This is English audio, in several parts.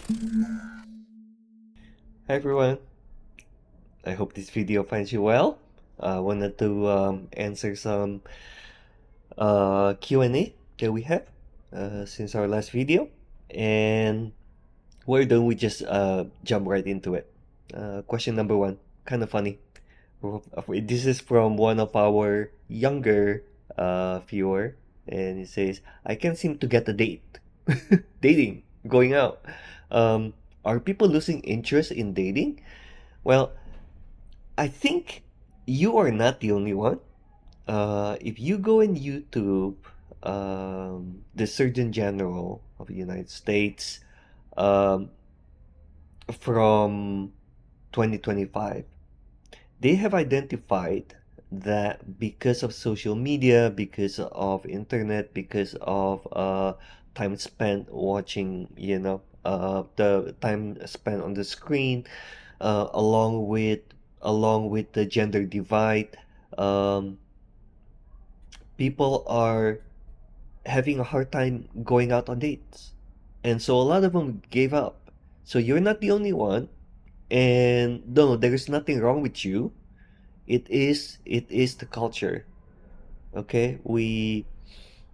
Hi everyone, I hope this video finds you well. I wanted to answer some Q&A that we have since our last video, and why don't we just jump right into it. Question number one, kind of funny. This is from one of our younger viewer, and it says, I can't seem to get a date. Dating, going out. Um, are people losing interest in dating? Well, I think you are not the only one. If you go in YouTube, the Surgeon General of the United States, um, from 2025, they have identified that because of social media, because of internet, because of time spent watching, the time spent on the screen, uh, along with along with the gender divide, um, people are having a hard time going out on dates, and so a lot of them gave up. So you're not the only one, and no, there is nothing wrong with you. It is the culture. Okay, we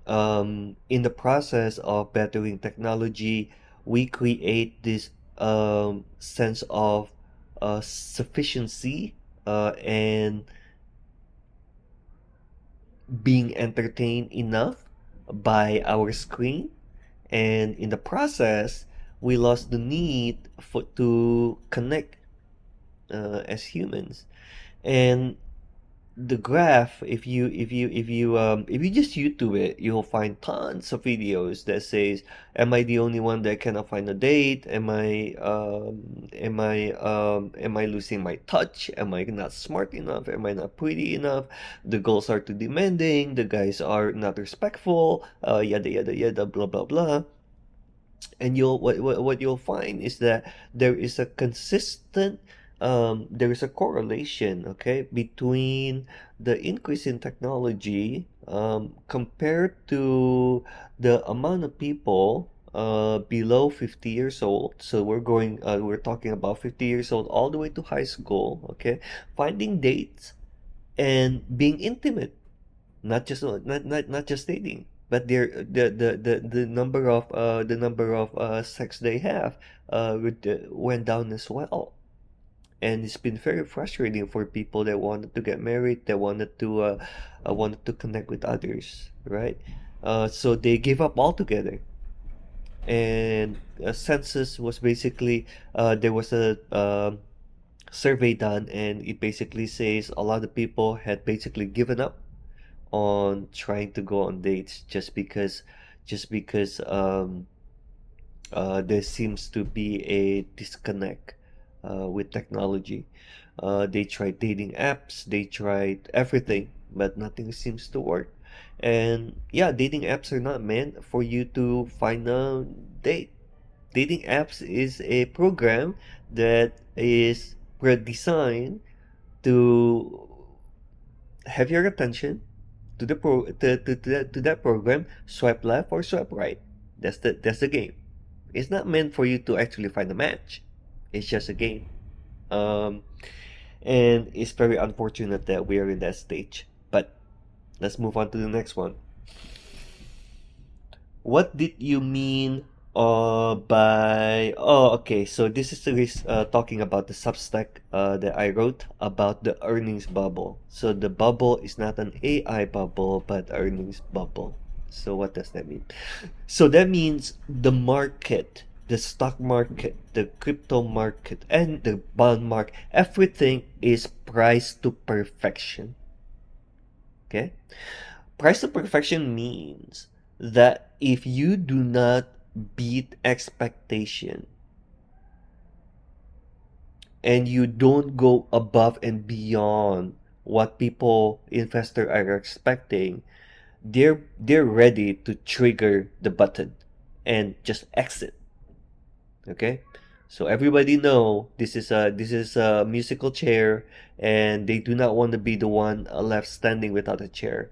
in the process of bettering technology, we create this sense of sufficiency and being entertained enough by our screen, and in the process we lost the need to connect as humans. And the graph, if you just YouTube it, you'll find tons of videos that says, am I the only one that cannot find a date? Am I losing my touch? Am I not smart enough? Am I not pretty enough? The girls are too demanding, the guys are not respectful, yada yada yada, blah blah blah. And what you'll find is that there is a consistent, there is a correlation, okay, between the increase in technology, compared to the amount of people below 50 years old. So we're talking about 50 years old all the way to high school, okay, finding dates and being intimate, not just dating, but the number of sex they have went down as well. And it's been very frustrating for people that wanted to get married, that wanted to connect with others, right? So they gave up altogether. And a census was basically, there was a survey done, and it basically says a lot of people had basically given up on trying to go on dates, just because there seems to be a disconnect with technology. They tried dating apps, they tried everything, but nothing seems to work. And yeah, dating apps are not meant for you to find a date. Dating apps is a program that is designed to have your attention to that program. Swipe left or swipe right. That's the game. It's not meant for you to actually find a match. It's just a game. Um, and it's very unfortunate that we are in that stage. But let's move on to the next one. What did you mean by... Oh, okay. So this is talking about the Substack that I wrote about the earnings bubble. So the bubble is not an AI bubble, but earnings bubble. So what does that mean? So that means the market, the stock market, the crypto market, and the bond market, everything is priced to perfection. Okay? Price to perfection means that if you do not beat expectation and you don't go above and beyond what investor are expecting, they're ready to trigger the button and just exit. Okay? So everybody know this is a musical chair, and they do not want to be the one left standing without a chair.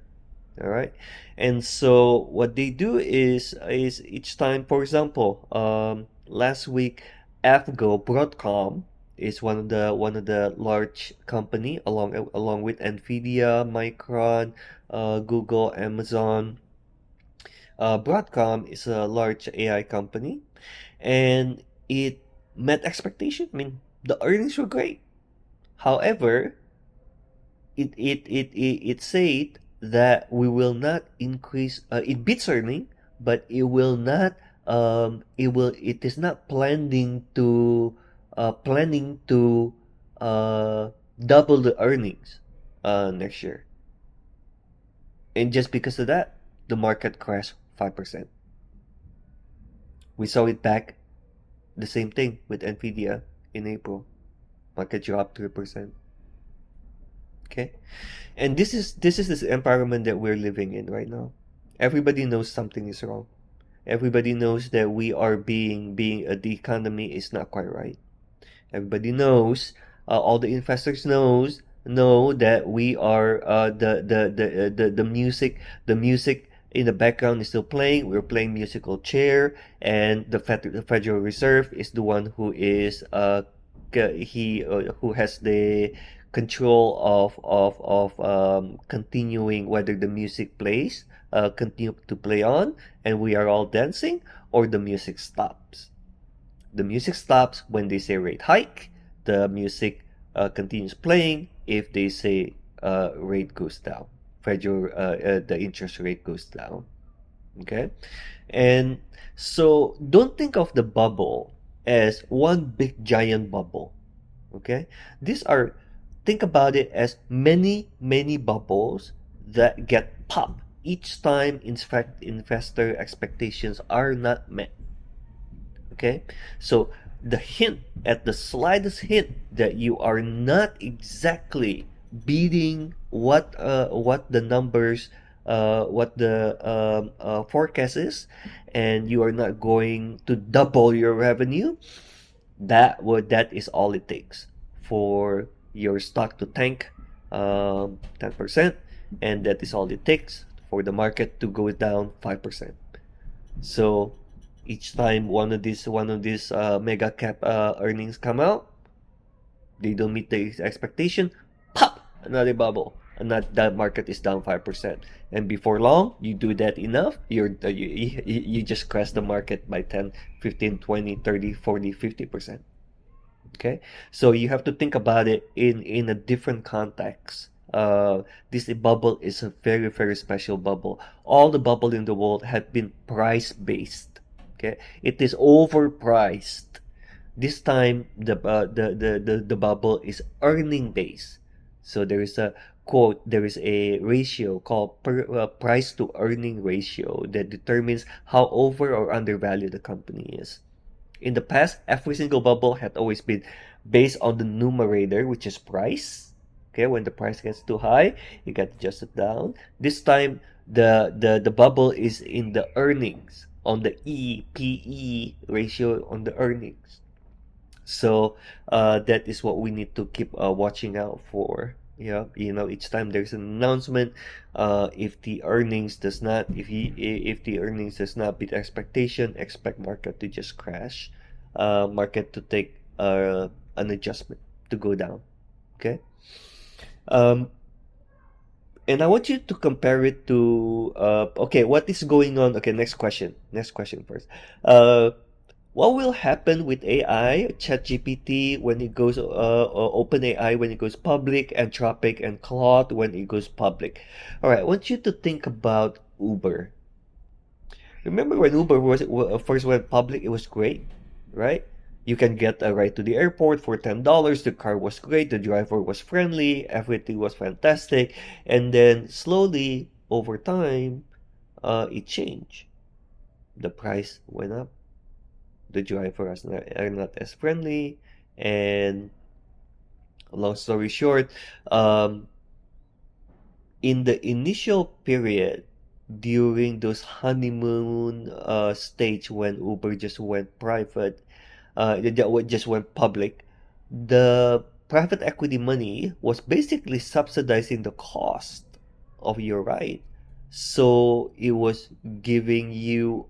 All right. And so what they do is each time, for example, last week, AFGO Broadcom is one of the large company along with Nvidia, Micron, Google, Amazon. Broadcom is a large AI company, and it met expectation. I mean, the earnings were great. However, it said that we will not increase. It beats earning, but it is not planning to double the earnings next year. And just because of that, the market crashed 5%. We saw it back, the same thing with Nvidia in April. Market dropped 3%. Okay? And this is this environment that we're living in right now. Everybody knows something is wrong. Everybody knows that we are being the economy is not quite right. Everybody knows, all the investors know that we are the music in the background is still playing. We're playing musical chair, and the Federal Reserve is the one who has the control of continuing whether the music plays, continue to play on, and we are all dancing, or the music stops. The music stops when they say rate hike. The music continues playing if they say rate goes down. The interest rate goes down. Okay, and so don't think of the bubble as one big giant bubble. Okay, these are think about it as many bubbles that get popped each time. In fact, investor expectations are not met. Okay, so the slightest hint that you are not exactly beating what the numbers, what the forecast is, and you are not going to double your revenue, that is all it takes for your stock to tank 10%, and that is all it takes for the market to go down 5%. So each time one of these mega cap earnings come out, they don't meet the expectation, pop, another bubble, and that market is down 5%. And before long, you do that enough, you just crash the market by 10, 15, 20, 30, 40, 50%. Okay, so you have to think about it in a different context. This bubble is a very special bubble. All the bubble in the world have been price based. Okay, it is overpriced. This time the bubble is earning based. So there is a quote. There is a ratio called price to earning ratio that determines how over or undervalued the company is. In the past, every single bubble had always been based on the numerator, which is price. Okay, when the price gets too high, it gets adjusted down. This time, the bubble is in the earnings, on the PE ratio on the earnings. So that is what we need to keep watching out for. Yeah, each time there's an announcement, if the earnings does not, if the earnings does not beat expectation, expect market to just crash, market to take an adjustment to go down. Okay, um, and I want you to compare it to okay, what is going on? Okay, next question. Next question first. What will happen with AI, ChatGPT when it goes OpenAI when it goes public, Anthropic and Claude when it goes public? All right, I want you to think about Uber. Remember when Uber first went public? It was great, right? You can get a ride to the airport for $10. The car was great. The driver was friendly. Everything was fantastic. And then slowly over time, it changed. The price went up. The drivers are not as friendly, and long story short, um, in the initial period during those honeymoon stage when Uber just went private, just went public, the private equity money was basically subsidizing the cost of your ride. So it was giving you,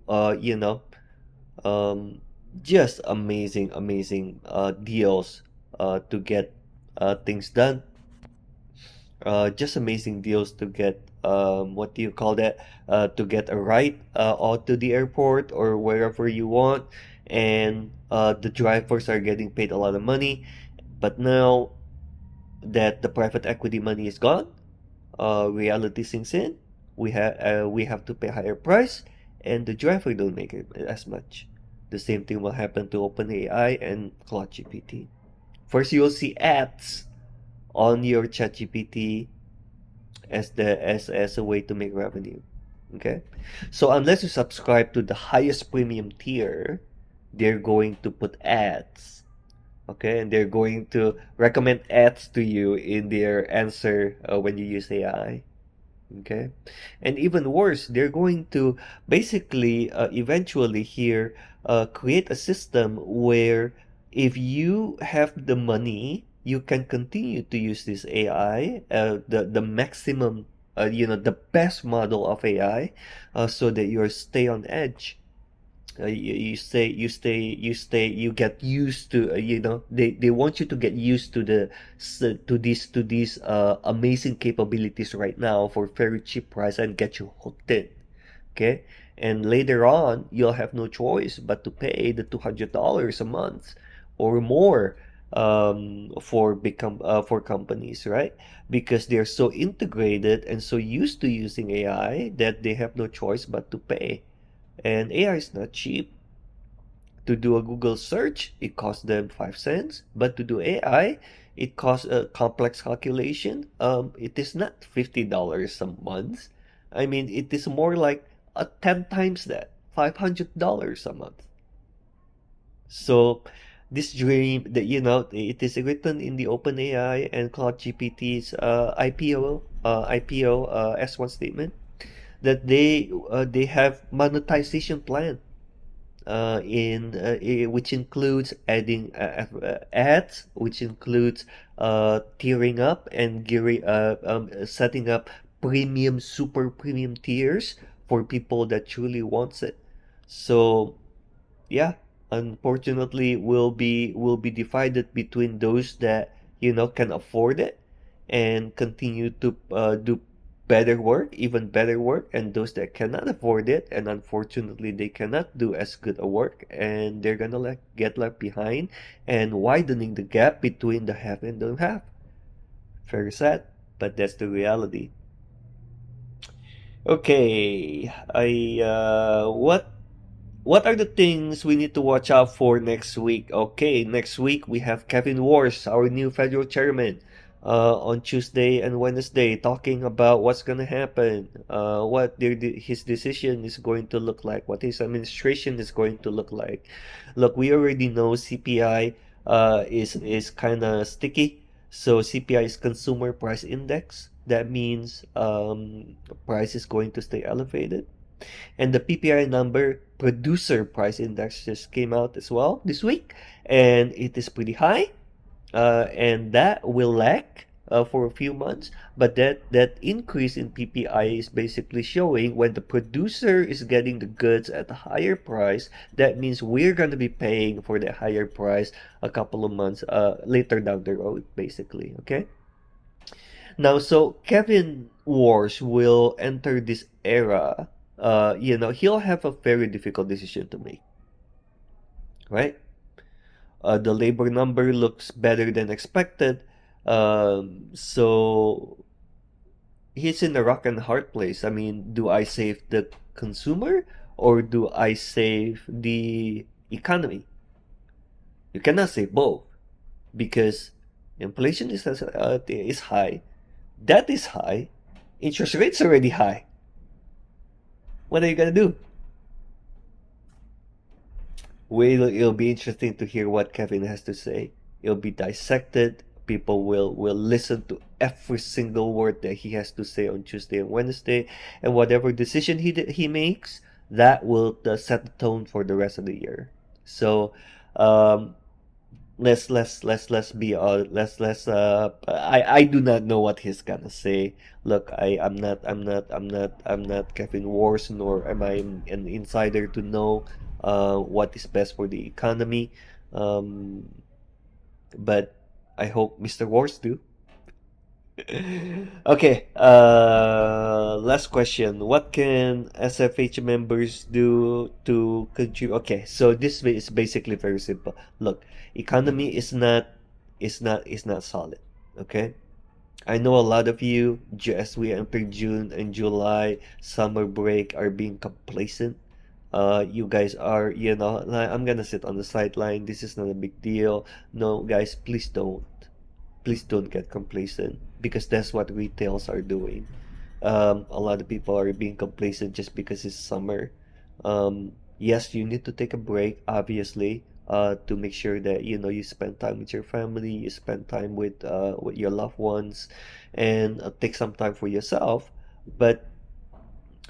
um, just amazing deals to get things done. Just amazing deals to get what do you call that? To get a ride out to the airport or wherever you want, and the drivers are getting paid a lot of money. But now that the private equity money is gone, reality sinks in. We have to pay higher price, and the driver don't make it as much. The same thing will happen to OpenAI and Claude GPT. First, you'll see ads on your ChatGPT as a way to make revenue. Okay, so unless you subscribe to the highest premium tier, they're going to put ads. Okay, and they're going to recommend ads to you in their answer when you use AI. Okay, and even worse, they're going to basically eventually here create a system where if you have the money, you can continue to use this AI, the maximum, the best model of AI, so that you stay on edge. You get used to, they want you to get used to these amazing capabilities right now for very cheap price and get you hooked in. Okay, and later on you'll have no choice but to pay the $200 a month or more for companies, right? Because they're so integrated and so used to using AI that they have no choice but to pay. And AI is not cheap. To do a Google search, it costs them 5 cents. But to do AI, it costs a complex calculation. It is not $50 a month. I mean, it is more like 10 times that, $500 a month. So this dream that it is written in the OpenAI and Claude GPT's IPO S1 statement that they have monetization plan which includes adding ads, which includes tiering up and setting up super premium tiers for people that truly wants it. So yeah, unfortunately, will be divided between those that can afford it and continue to do better work, even better work, and those that cannot afford it, and unfortunately they cannot do as good a work, and they're gonna get left behind, and widening the gap between the have and don't have. Very sad, but that's the reality. Okay, I what are the things we need to watch out for next week? Okay, next week we have Kevin Wars, our new federal chairman, on Tuesday and Wednesday, talking about what's going to happen, what his decision is going to look like, what his administration is going to look like. Look, we already know CPI is kind of sticky. So CPI is Consumer Price Index. That means price is going to stay elevated. And the PPI number, Producer Price Index, just came out as well this week, and it is pretty high. And that will lag for a few months, but that increase in PPI is basically showing when the producer is getting the goods at a higher price. That means we're going to be paying for the higher price a couple of months later down the road, basically. Okay. Now, so Kevin Wars will enter this era. He'll have a very difficult decision to make, right? The labor number looks better than expected. So he's in a rock and hard place. I mean, do I save the consumer or do I save the economy? You cannot save both because inflation is high, debt is high, interest rates already high. What are you gonna do? Well, it'll be interesting to hear what Kevin has to say. It'll be dissected. People will listen to every single word that he has to say on Tuesday and Wednesday, and whatever decision he makes, that will set the tone for the rest of the year. So, um, let's be let's I do not know what he's gonna say. Look, I'm not Kevin Wars, nor am I an insider to know what is best for the economy. Um, but I hope Mr. Wars do. Okay, last question. What can SFH members do to contribute? Okay, so this is basically very simple. Look, economy is not solid. Okay, I know a lot of you, as we enter June and July, summer break, are being complacent. You guys are, like, I'm gonna sit on the sideline. This is not a big deal. No, guys, please don't. Please don't get complacent because that's what retails are doing. A lot of people are being complacent just because it's summer. Yes, you need to take a break, obviously, to make sure that you spend time with your family, you spend time with your loved ones, and take some time for yourself. But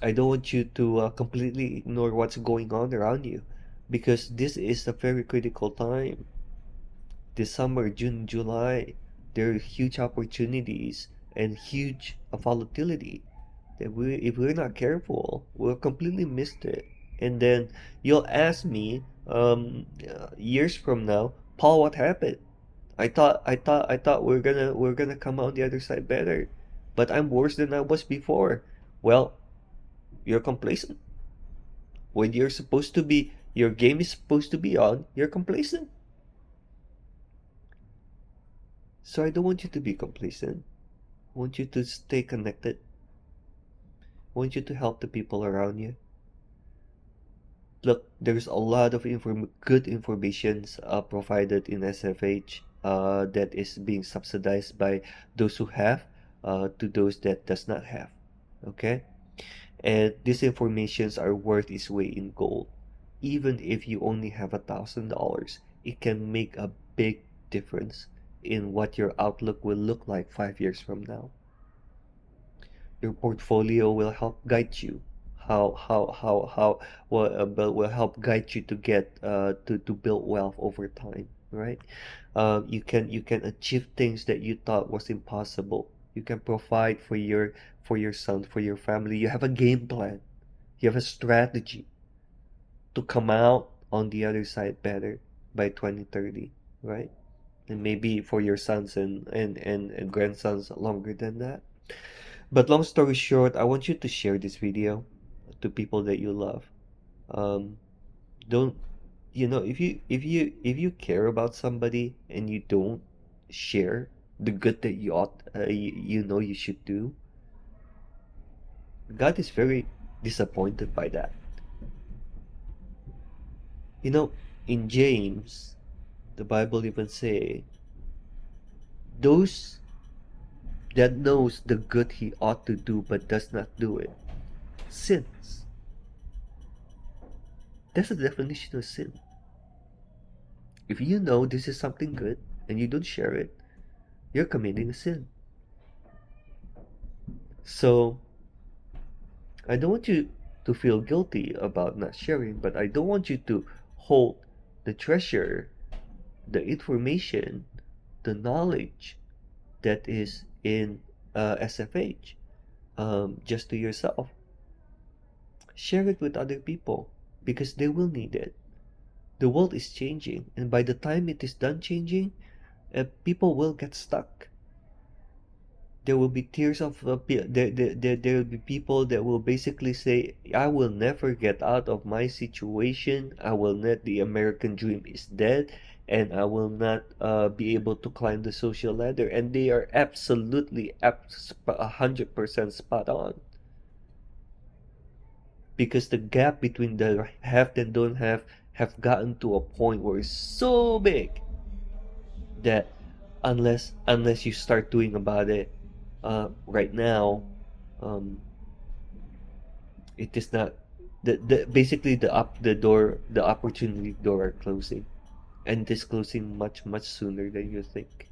I don't want you to completely ignore what's going on around you, because this is a very critical time. This summer, June, July, there are huge opportunities and huge volatility that if we're not careful, we'll completely miss it. And then you'll ask me, years from now, Paul, what happened? I thought we're gonna come out the other side better, but I'm worse than I was before. Well, you're complacent. When you're supposed to be, your game is supposed to be on, you're complacent. So I don't want you to be complacent. I want you to stay connected. I want you to help the people around you. Look, there's a lot of good informations provided in SFH that is being subsidized by those who have to those that does not have. Okay? And these informations are worth its weight in gold. Even if you only have $1,000, it can make a big difference in what your outlook will look like 5 years from now. Your portfolio will help guide you. How will help guide you to get to build wealth over time, right? You can achieve things that you thought was impossible. You can provide for your son, for your family. You have a game plan. You have a strategy to come out on the other side better by 2030, right? And maybe for your sons and grandsons longer than that. But long story short, I want you to share this video to people that you love. Um, don't if you care about somebody and you don't share the good that you should do, God is very disappointed by that. You know, in James, the Bible even say those that knows the good he ought to do but does not do it sins. That's the definition of sin. If you know this is something good and you don't share it, you're committing a sin. So I don't want you to feel guilty about not sharing, but I don't want you to hold the treasure, the information, the knowledge that is in SFH just to yourself. Share it with other people because they will need it. The world is changing, and by the time it is done changing, people will get stuck. There will be tears of there will be people that will basically say, I will never get out of my situation. I will not, the American dream is dead, and I will not be able to climb the social ladder. And they are absolutely 100% spot on, because the gap between the have and don't have gotten to a point where it's so big that unless you start doing about it right now, um, it is not the basically the opportunity door are closing, and it is closing much sooner than you think.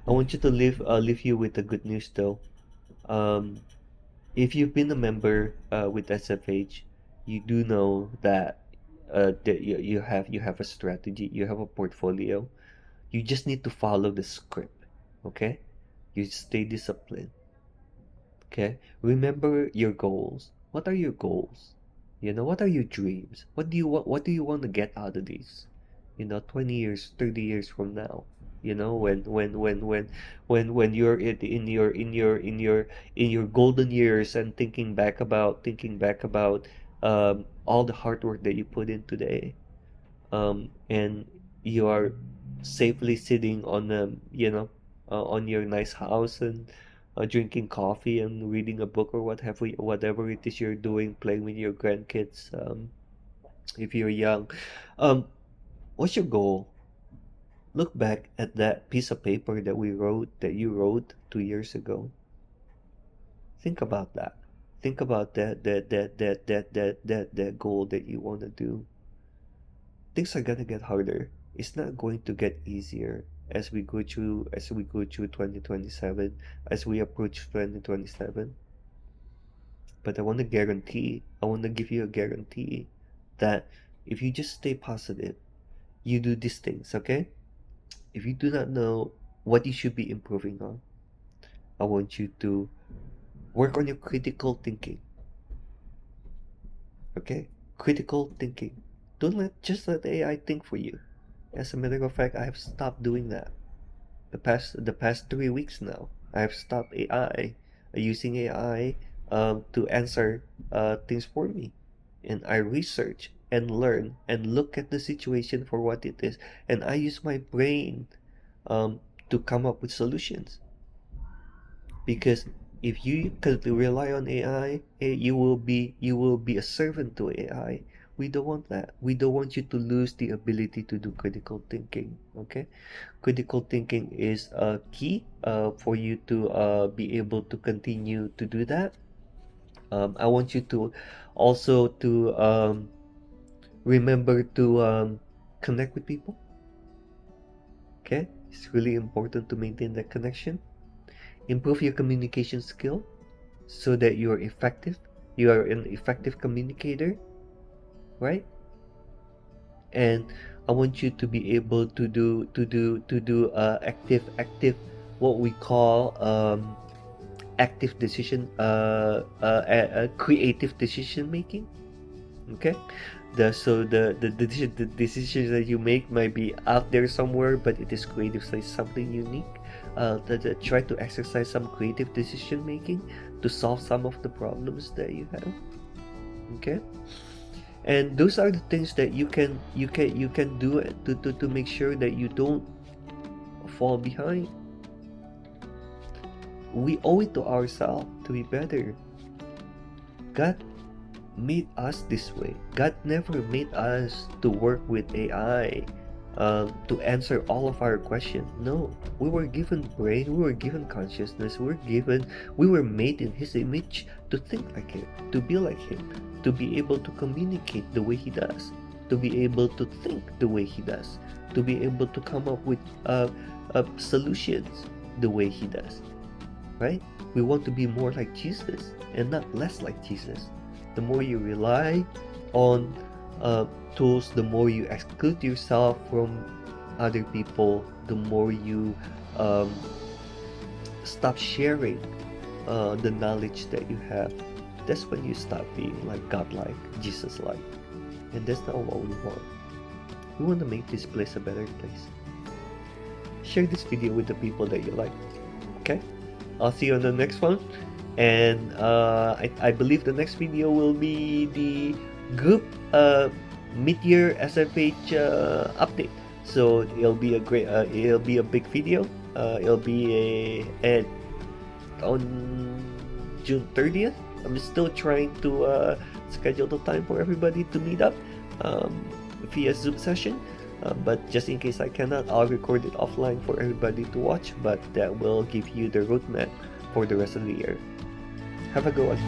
I want you to leave you with the good news though. Um, if you've been a member with SFH, you do know that you have a strategy, you have a portfolio. You just need to follow the script, okay? You stay disciplined, okay? Remember your goals. What are your goals? You know, what are your dreams? What do you want to get out of these? 20 years, 30 years from now. When you're in your golden years and thinking back about all the hard work that you put in today, and you are safely sitting on your nice house and drinking coffee and reading a book or whatever it is you're doing, playing with your grandkids, if you're young. What's your goal? Look back at that piece of paper that you wrote 2 years ago. Think about that. Think about that goal that you want to do. Things are gonna get harder. It's not going to get easier as we go through 2027, as we approach 2027. But I want to give you a guarantee that if you just stay positive, you do these things, okay? If you do not know what you should be improving on, I want you to work on your critical thinking, okay? Critical thinking. Don't let AI think for you. As a matter of fact, I have stopped doing that. The past 3 weeks now, I have stopped using AI to answer things for me, and I research and learn and look at the situation for what it is, and I use my brain um, to come up with solutions. Because if you could rely on AI, you will be a servant to AI. We don't want that. We don't want you to lose the ability to do critical thinking. Okay, critical thinking is key for you to be able to continue to do that. I want you to also to remember to connect with people. Okay, it's really important to maintain that connection. Improve your communication skill so that you're effective. You are an effective communicator, right? And I want you to be able to do active what we call active decision creative decision making. Okay, the decisions that you make might be out there somewhere, but it is creative, so it's something unique. Try to exercise some creative decision making to solve some of the problems that you have. Okay, and those are the things that you can do to make sure that you don't fall behind. We owe it to ourselves to be better. God made us this way. God never made us to work with AI to answer all of our questions. No, we were given brain, we were given consciousness, we were made in His image to think like Him, to be like Him, to be able to communicate the way He does, to be able to think the way He does, to be able to come up with solutions the way He does. Right? We want to be more like Jesus and not less like Jesus. The more you rely on tools, the more you exclude yourself from other people, the more you stop sharing the knowledge that you have. That's when you start being like God-like, Jesus-like. And that's not what we want. We want to make this place a better place. Share this video with the people that you like. Okay? I'll see you on the next one. And I believe the next video will be the group mid-year SFH update. So it'll be a big video. It'll be on June 30th. I'm still trying to schedule the time for everybody to meet up via Zoom session. But just in case I cannot, I'll record it offline for everybody to watch, but that will give you the roadmap for the rest of the year. Have a good one.